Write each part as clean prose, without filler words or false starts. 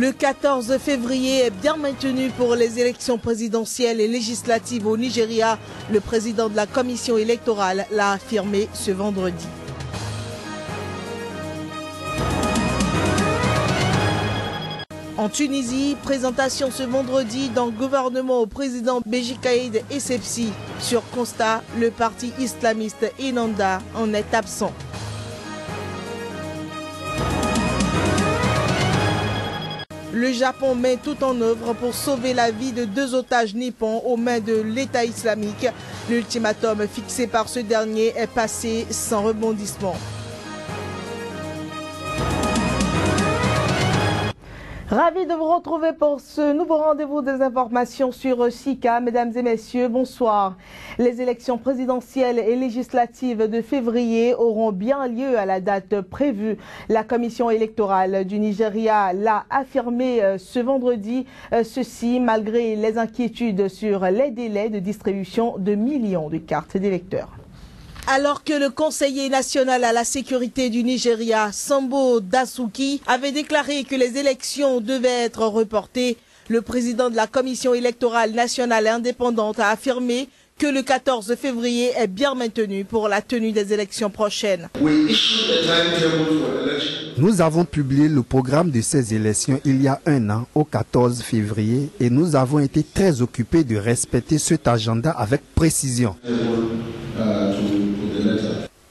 Le 14 février est bien maintenu pour les élections présidentielles et législatives au Nigeria. Le président de la commission électorale l'a affirmé ce vendredi. En Tunisie, présentation ce vendredi dans le gouvernement au président Béji Caïd Essebsi. Sur constat, le parti islamiste Ennahda en est absent. Le Japon met tout en œuvre pour sauver la vie de 2 otages nippons aux mains de l'État islamique. L'ultimatum fixé par ce dernier est passé sans rebondissement. Ravi de vous retrouver pour ce nouveau rendez-vous des informations sur SICA. Mesdames et messieurs, bonsoir. Les élections présidentielles et législatives de février auront bien lieu à la date prévue. La commission électorale du Nigeria l'a affirmé ce vendredi, ceci malgré les inquiétudes sur les délais de distribution de millions de cartes d'électeurs. Alors que le conseiller national à la sécurité du Nigeria, Sambo Dasuki, avait déclaré que les élections devaient être reportées, le président de la commission électorale nationale indépendante a affirmé que le 14 février est bien maintenu pour la tenue des élections prochaines. Nous avons publié le programme de ces élections il y a un an, au 14 février, et nous avons été très occupés de respecter cet agenda avec précision.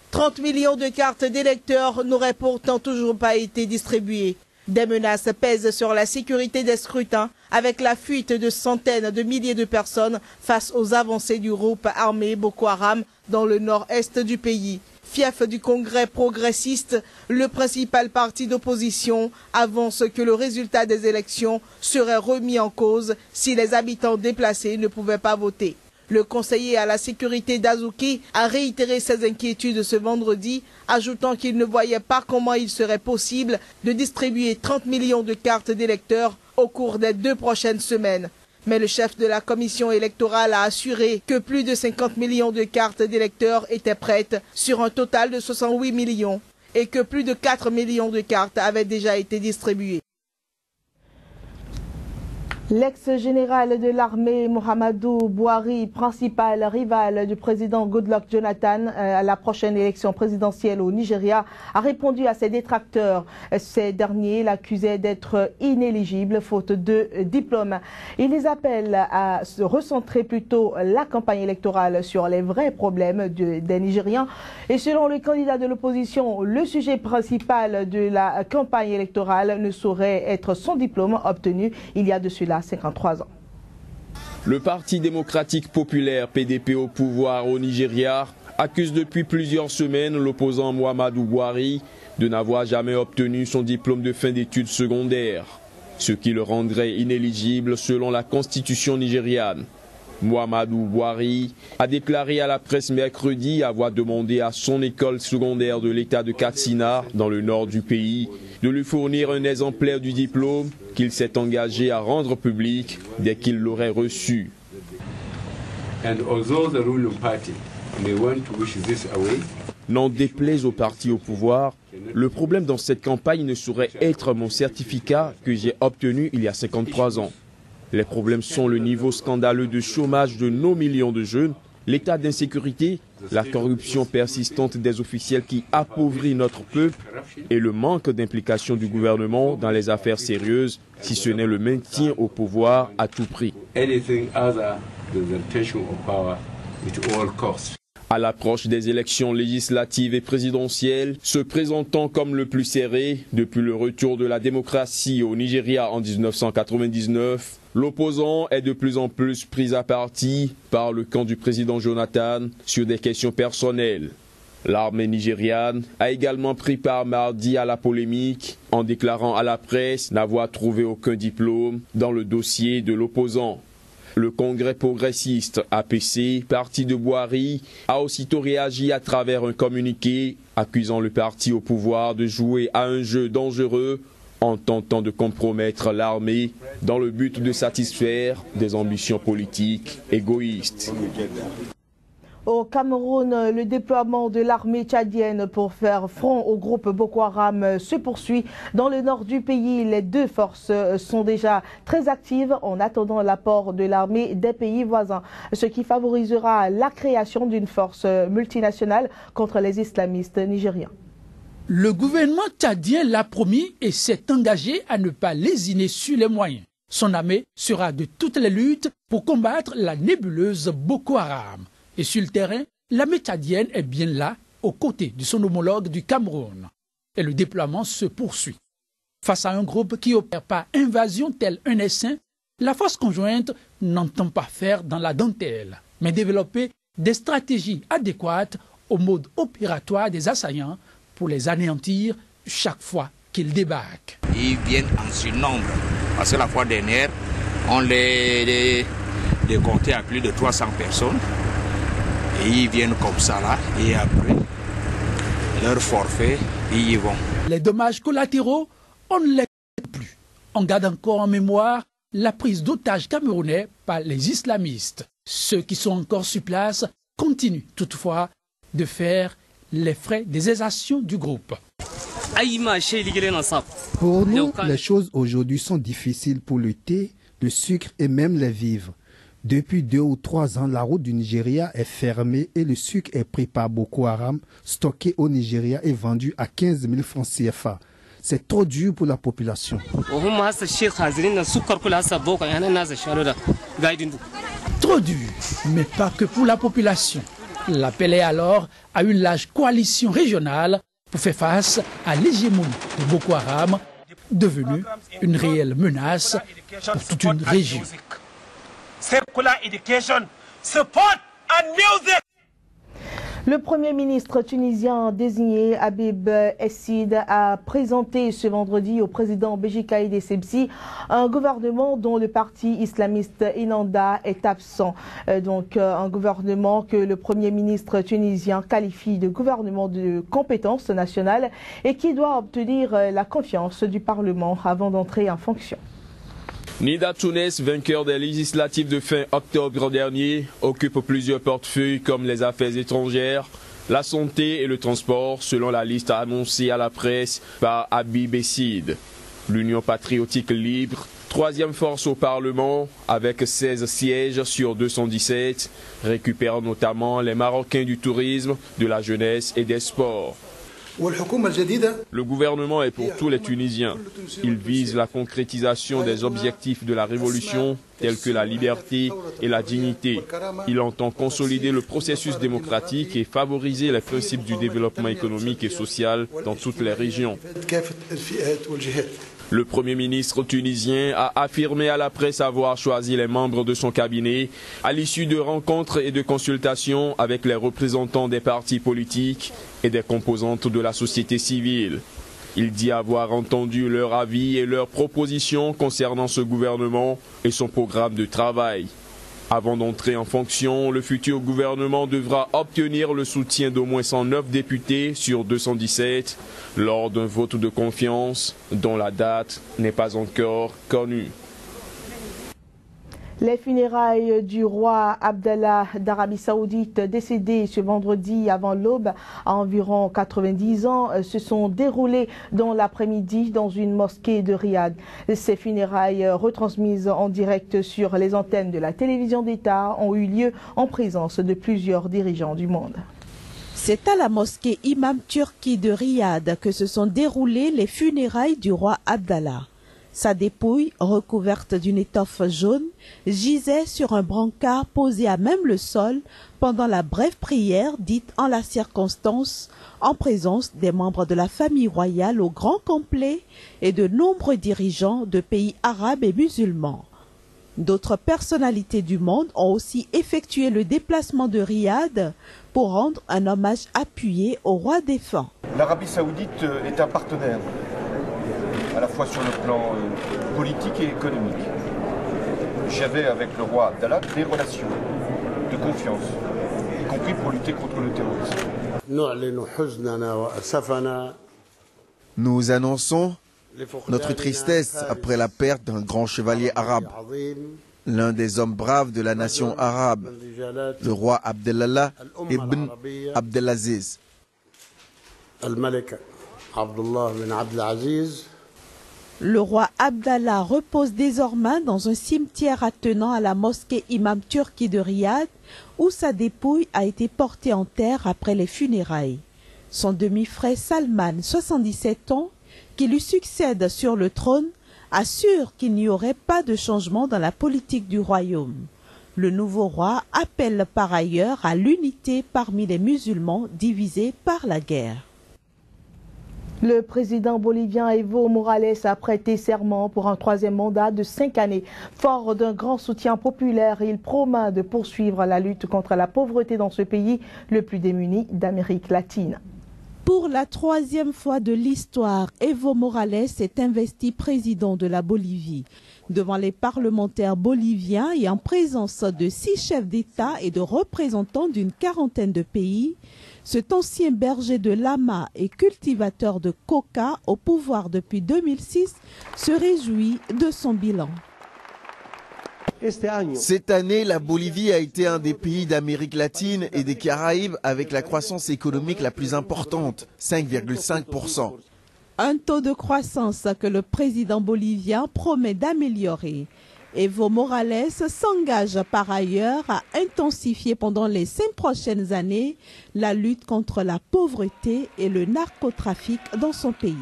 30 millions de cartes d'électeurs n'auraient pourtant toujours pas été distribuées. Des menaces pèsent sur la sécurité des scrutins avec la fuite de centaines de milliers de personnes face aux avancées du groupe armé Boko Haram dans le nord-est du pays. Fief du Congrès progressiste, le principal parti d'opposition avance que le résultat des élections serait remis en cause si les habitants déplacés ne pouvaient pas voter. Le conseiller à la sécurité Dasuki a réitéré ses inquiétudes ce vendredi, ajoutant qu'il ne voyait pas comment il serait possible de distribuer 30 millions de cartes d'électeurs au cours des 2 prochaines semaines. Mais le chef de la commission électorale a assuré que plus de 50 millions de cartes d'électeurs étaient prêtes sur un total de 68 millions et que plus de 4 millions de cartes avaient déjà été distribuées. L'ex-général de l'armée Muhammadu Buhari, principal rival du président Goodluck Jonathan à la prochaine élection présidentielle au Nigeria, a répondu à ses détracteurs. Ces derniers l'accusaient d'être inéligible faute de diplôme. Il les appelle à se recentrer plutôt la campagne électorale sur les vrais problèmes des Nigériens. Et selon le candidat de l'opposition, le sujet principal de la campagne électorale ne saurait être son diplôme obtenu il y a de cela 53 ans. Le Parti démocratique populaire PDP au pouvoir au Nigeria accuse depuis plusieurs semaines l'opposant Muhammadu Buhari de n'avoir jamais obtenu son diplôme de fin d'études secondaires, ce qui le rendrait inéligible selon la constitution nigériane. Muhammadu Buhari a déclaré à la presse mercredi avoir demandé à son école secondaire de l'État de Katsina, dans le nord du pays, de lui fournir un exemplaire du diplôme qu'il s'est engagé à rendre public dès qu'il l'aurait reçu. N'en déplaise au parti au pouvoir, le problème dans cette campagne ne saurait être mon certificat que j'ai obtenu il y a 53 ans. Les problèmes sont le niveau scandaleux de chômage de nos millions de jeunes, l'état d'insécurité, la corruption persistante des officiels qui appauvrit notre peuple et le manque d'implication du gouvernement dans les affaires sérieuses, si ce n'est le maintien au pouvoir à tout prix. À l'approche des élections législatives et présidentielles, se présentant comme le plus serré depuis le retour de la démocratie au Nigeria en 1999, l'opposant est de plus en plus pris à partie par le camp du président Jonathan sur des questions personnelles. L'armée nigériane a également pris part mardi à la polémique en déclarant à la presse n'avoir trouvé aucun diplôme dans le dossier de l'opposant. Le Congrès progressiste APC, parti de Buhari, a aussitôt réagi à travers un communiqué accusant le parti au pouvoir de jouer à un jeu dangereux en tentant de compromettre l'armée dans le but de satisfaire des ambitions politiques égoïstes. Au Cameroun, le déploiement de l'armée tchadienne pour faire front au groupe Boko Haram se poursuit. Dans le nord du pays, les deux forces sont déjà très actives en attendant l'apport de l'armée des pays voisins, ce qui favorisera la création d'une force multinationale contre les islamistes nigériens. Le gouvernement tchadien l'a promis et s'est engagé à ne pas lésiner sur les moyens. Son armée sera de toutes les luttes pour combattre la nébuleuse Boko Haram. Et sur le terrain, l'armée tchadienne est bien là, aux côtés de son homologue du Cameroun. Et le déploiement se poursuit. Face à un groupe qui opère par invasion tel un essaim, la force conjointe n'entend pas faire dans la dentelle, mais développer des stratégies adéquates au mode opératoire des assaillants pour les anéantir chaque fois qu'ils débarquent. Ils viennent en surnombre. Parce que la fois dernière, on les comptait à plus de 300 personnes. Et ils viennent comme ça là, et après, leur forfait, ils y vont. Les dommages collatéraux, on ne les connaît plus. On garde encore en mémoire la prise d'otages camerounais par les islamistes. Ceux qui sont encore sur place continuent toutefois de faire les frais des exactions du groupe. Pour nous, les choses aujourd'hui sont difficiles pour le thé, le sucre et même les vivres. Depuis 2 ou 3 ans, la route du Nigeria est fermée et le sucre est pris par Boko Haram, stocké au Nigeria et vendu à 15 000 francs CFA. C'est trop dur pour la population. Trop dur, mais pas que pour la population. L'appel est alors à une large coalition régionale pour faire face à l'hégémonie de Boko Haram, devenue une réelle menace pour toute une région. Le Premier ministre tunisien désigné Habib Essid a présenté ce vendredi au président Béji Caïd Essebsi un gouvernement dont le parti islamiste Ennahda est absent. Donc un gouvernement que le Premier ministre tunisien qualifie de gouvernement de compétence nationale et qui doit obtenir la confiance du Parlement avant d'entrer en fonction. Nida Tounes, vainqueur des législatives de fin octobre dernier, occupe plusieurs portefeuilles comme les affaires étrangères, la santé et le transport, selon la liste annoncée à la presse par Habib Essid. L'Union patriotique libre, troisième force au Parlement, avec 16 sièges sur 217, récupère notamment les Marocains du tourisme, de la jeunesse et des sports. Le gouvernement est pour tous les Tunisiens. Il vise la concrétisation des objectifs de la révolution, tels que la liberté et la dignité. Il entend consolider le processus démocratique et favoriser les principes du développement économique et social dans toutes les régions. Le Premier ministre tunisien a affirmé à la presse avoir choisi les membres de son cabinet à l'issue de rencontres et de consultations avec les représentants des partis politiques et des composantes de la société civile. Il dit avoir entendu leur avis et leurs propositions concernant ce gouvernement et son programme de travail. Avant d'entrer en fonction, le futur gouvernement devra obtenir le soutien d'au moins 109 députés sur 217 lors d'un vote de confiance dont la date n'est pas encore connue. Les funérailles du roi Abdallah d'Arabie Saoudite, décédé ce vendredi avant l'aube à environ 90 ans, se sont déroulées dans l'après-midi dans une mosquée de Riyad. Ces funérailles, retransmises en direct sur les antennes de la télévision d'État, ont eu lieu en présence de plusieurs dirigeants du monde. C'est à la mosquée Imam Turki de Riyad que se sont déroulées les funérailles du roi Abdallah. Sa dépouille, recouverte d'une étoffe jaune, gisait sur un brancard posé à même le sol pendant la brève prière dite en la circonstance, en présence des membres de la famille royale au grand complet et de nombreux dirigeants de pays arabes et musulmans. D'autres personnalités du monde ont aussi effectué le déplacement de Riyad pour rendre un hommage appuyé au roi défunt. L'Arabie Saoudite est un partenaire, à la fois sur le plan politique et économique. J'avais avec le roi Abdallah des relations de confiance, y compris pour lutter contre le terrorisme. Nous annonçons notre tristesse après la perte d'un grand chevalier arabe, l'un des hommes braves de la nation arabe, le roi Abdallah, ibn Abdelaziz. Le roi Abdallah repose désormais dans un cimetière attenant à la mosquée Imam Turki de Riyad, où sa dépouille a été portée en terre après les funérailles. Son demi-frère Salman, 77 ans, qui lui succède sur le trône, assure qu'il n'y aurait pas de changement dans la politique du royaume. Le nouveau roi appelle par ailleurs à l'unité parmi les musulmans divisés par la guerre. Le président bolivien Evo Morales a prêté serment pour un troisième mandat de 5 années. Fort d'un grand soutien populaire, il promet de poursuivre la lutte contre la pauvreté dans ce pays le plus démuni d'Amérique latine. Pour la troisième fois de l'histoire, Evo Morales est investi président de la Bolivie. Devant les parlementaires boliviens et en présence de 6 chefs d'État et de représentants d'une quarantaine de pays, cet ancien berger de lama et cultivateur de coca au pouvoir depuis 2006 se réjouit de son bilan. Cette année, la Bolivie a été un des pays d'Amérique latine et des Caraïbes avec la croissance économique la plus importante, 5,5%. Un taux de croissance que le président bolivien promet d'améliorer. Evo Morales s'engage par ailleurs à intensifier pendant les 5 prochaines années la lutte contre la pauvreté et le narcotrafic dans son pays.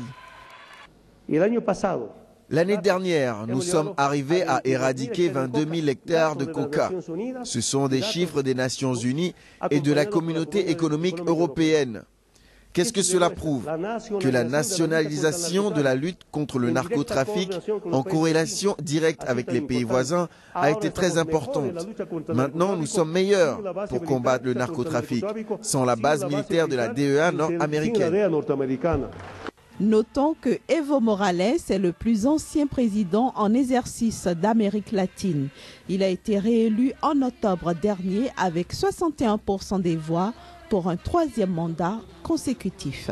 L'année dernière, nous sommes arrivés à éradiquer 22 000 hectares de coca. Ce sont des chiffres des Nations Unies et de la communauté économique européenne. Qu'est-ce que cela prouve? Que la nationalisation de la lutte contre le narcotrafic, en corrélation directe avec les pays voisins, a été très importante. Maintenant, nous sommes meilleurs pour combattre le narcotrafic, sans la base militaire de la DEA nord-américaine. Notons que Evo Morales est le plus ancien président en exercice d'Amérique latine. Il a été réélu en octobre dernier avec 61% des voix pour un troisième mandat consécutif.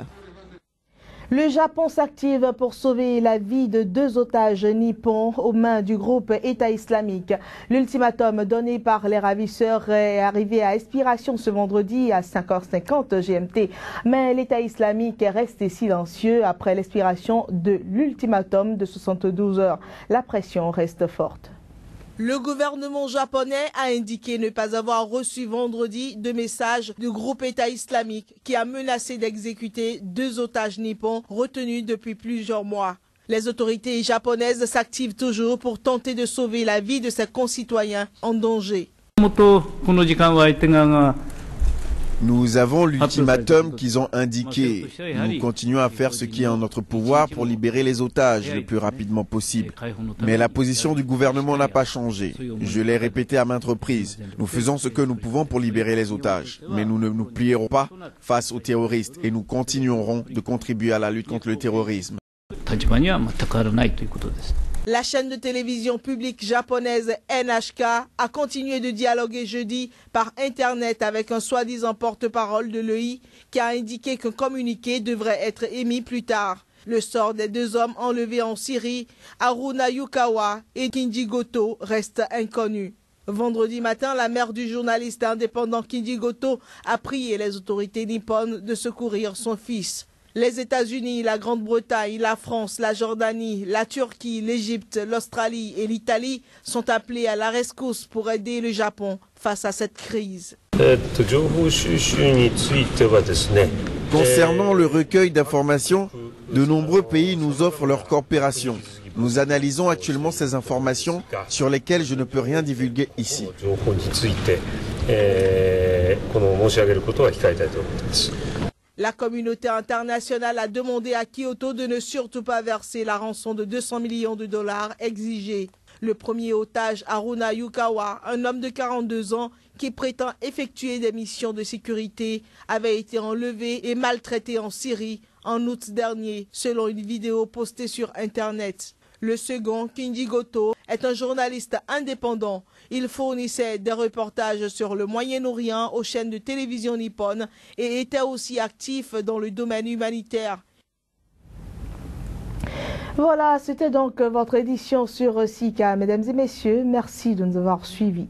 Le Japon s'active pour sauver la vie de 2 otages nippons aux mains du groupe État islamique. L'ultimatum donné par les ravisseurs est arrivé à expiration ce vendredi à 5h50 GMT. Mais l'État islamique est resté silencieux après l'expiration de l'ultimatum de 72 heures. La pression reste forte. Le gouvernement japonais a indiqué ne pas avoir reçu vendredi de message du groupe État islamique qui a menacé d'exécuter 2 otages nippons retenus depuis plusieurs mois. Les autorités japonaises s'activent toujours pour tenter de sauver la vie de ses concitoyens en danger. Nous avons l'ultimatum qu'ils ont indiqué. Nous continuons à faire ce qui est en notre pouvoir pour libérer les otages le plus rapidement possible. Mais la position du gouvernement n'a pas changé. Je l'ai répété à maintes reprises. Nous faisons ce que nous pouvons pour libérer les otages. Mais nous ne nous plierons pas face aux terroristes et nous continuerons de contribuer à la lutte contre le terrorisme. La chaîne de télévision publique japonaise NHK a continué de dialoguer jeudi par Internet avec un soi-disant porte-parole de l'EI qui a indiqué qu'un communiqué devrait être émis plus tard. Le sort des 2 hommes enlevés en Syrie, Haruna Yukawa et Kinji Goto, reste inconnu. Vendredi matin, la mère du journaliste indépendant Kinji Goto a prié les autorités nippones de secourir son fils. Les États-Unis, la Grande-Bretagne, la France, la Jordanie, la Turquie, l'Égypte, l'Australie et l'Italie sont appelés à la rescousse pour aider le Japon face à cette crise. Concernant le recueil d'informations, de nombreux pays nous offrent leur coopération. Nous analysons actuellement ces informations sur lesquelles je ne peux rien divulguer ici. La communauté internationale a demandé à Kyoto de ne surtout pas verser la rançon de 200 millions de dollars exigée. Le premier otage, Haruna Yukawa, un homme de 42 ans qui prétend effectuer des missions de sécurité, avait été enlevé et maltraité en Syrie en août dernier, selon une vidéo postée sur Internet. Le second, Kinji Goto, est un journaliste indépendant. Il fournissait des reportages sur le Moyen-Orient aux chaînes de télévision nippones et était aussi actif dans le domaine humanitaire. Voilà, c'était donc votre édition sur Sika. Mesdames et messieurs, merci de nous avoir suivis.